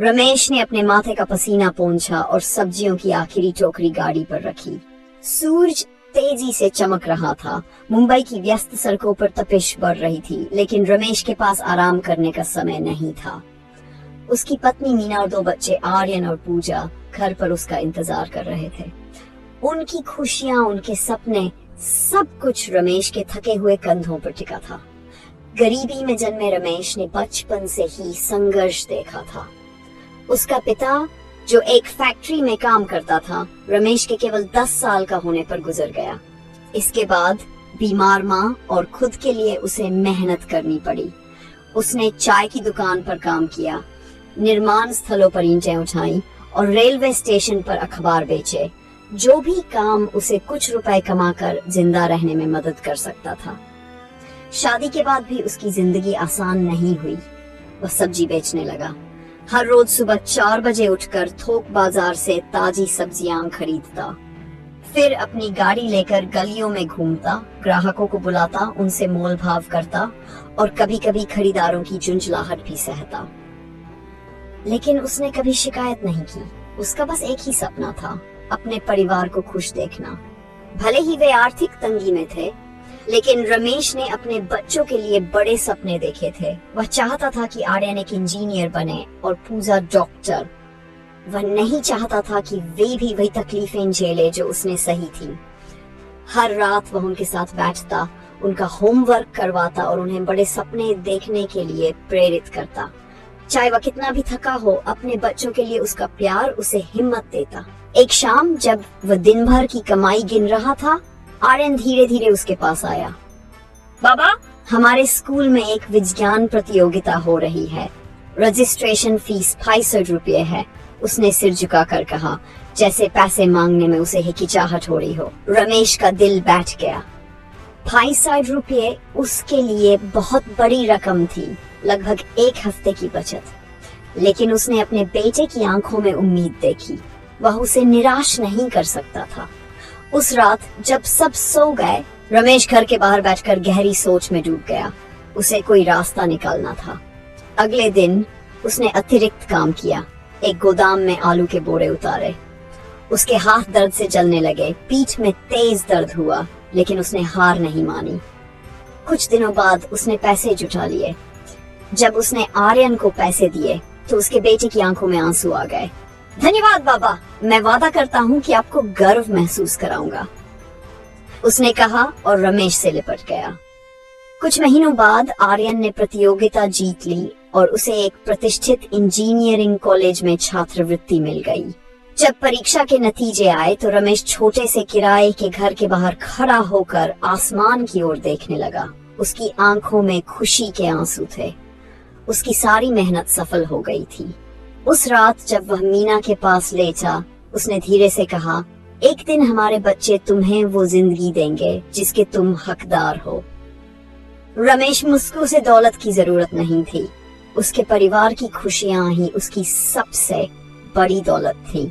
रमेश ने अपने माथे का पसीना पोंछा और सब्जियों की आखिरी टोकरी गाड़ी पर रखी। सूरज तेजी से चमक रहा था। मुंबई की व्यस्त सड़कों पर तपिश बढ़ रही थी, लेकिन रमेश के पास आराम करने का समय नहीं था। उसकी पत्नी मीना और 2 बच्चे आर्यन और पूजा घर पर उसका इंतजार कर रहे थे। उनकी खुशियां, उनके सपने, सब कुछ रमेश के थके हुए कंधों पर टिका था। गरीबी में जन्मे रमेश ने बचपन से ही संघर्ष देखा था। उसका पिता जो एक फैक्ट्री में काम करता था, रमेश के केवल 10 साल का होने पर गुजर गया। इसके बाद बीमार माँ और खुद के लिए उसे मेहनत करनी पड़ी। उसने चाय की दुकान पर काम किया, निर्माण स्थलों पर ईंटें उठाई और रेलवे स्टेशन पर अखबार बेचे। जो भी काम उसे कुछ रुपए कमाकर जिंदा रहने में मदद कर सकता था। शादी के बाद भी उसकी जिंदगी आसान नहीं हुई। वह सब्जी बेचने लगा। हर रोज सुबह 4 बजे उठकर थोक बाजार से ताजी सब्जियां खरीदता, फिर अपनी गाड़ी लेकर गलियों में घूमता, ग्राहकों को बुलाता, उनसे मोल भाव करता और कभी कभी खरीदारों की झुंझलाहट भी सहता। लेकिन उसने कभी शिकायत नहीं की। उसका बस एक ही सपना था, अपने परिवार को खुश देखना। भले ही वे आर्थिक तंगी में थे, लेकिन रमेश ने अपने बच्चों के लिए बड़े सपने देखे थे। वह चाहता था कि आर्यन एक इंजीनियर बने और पूजा डॉक्टर। वह नहीं चाहता था कि वे भी वही तकलीफें झेले जो उसने सही थी। हर रात वह उनके साथ बैठता, उनका होमवर्क करवाता और उन्हें बड़े सपने देखने के लिए प्रेरित करता। चाहे वह कितना भी थका हो, अपने बच्चों के लिए उसका प्यार उसे हिम्मत देता। एक शाम जब वह दिन भर की कमाई गिन रहा था, आर्यन धीरे धीरे उसके पास आया। बाबा, हमारे स्कूल में एक विज्ञान प्रतियोगिता हो रही है। रजिस्ट्रेशन फीस 65 रुपये है। उसने सिर झुकाकर कहा, जैसे पैसे मांगने में उसे हिचकिचाहट हो रही हो। रमेश का दिल बैठ गया। 65 रुपये उसके लिए बहुत बड़ी रकम थी, लगभग 1 हफ्ते की बचत। लेकिन उसने अपने बेटे की आंखों में उम्मीद देखी। वह उसे निराश नहीं कर सकता था। उस रात जब सब सो गए, रमेश घर के बाहर बैठकर गहरी सोच में डूब गया। उसे कोई रास्ता निकालना था। अगले दिन उसने अतिरिक्त काम किया। एक गोदाम में आलू के बोरे उतारे। उसके हाथ दर्द से जलने लगे, पीठ में तेज दर्द हुआ, लेकिन उसने हार नहीं मानी। कुछ दिनों बाद उसने पैसे जुटा लिए। जब उसने आर्यन को पैसे दिए तो उसके बेटे की आंखों में आंसू आ गए। धन्यवाद बाबा, मैं वादा करता हूँ कि आपको गर्व महसूस कराऊंगा, उसने कहा और रमेश से लिपट गया। कुछ महीनों बाद आर्यन ने प्रतियोगिता जीत ली और उसे एक प्रतिष्ठित इंजीनियरिंग कॉलेज में छात्रवृत्ति मिल गई। जब परीक्षा के नतीजे आए तो रमेश छोटे से किराए के घर के बाहर खड़ा होकर आसमान की ओर देखने लगा। उसकी आंखों में खुशी के आंसू थे। उसकी सारी मेहनत सफल हो गई थी। उस रात जब वह मीना के पास लेटा, उसने धीरे से कहा, एक दिन हमारे बच्चे तुम्हें वो जिंदगी देंगे जिसके तुम हकदार हो। रमेश मुस्को से दौलत की जरूरत नहीं थी। उसके परिवार की खुशियां ही उसकी सबसे बड़ी दौलत थी।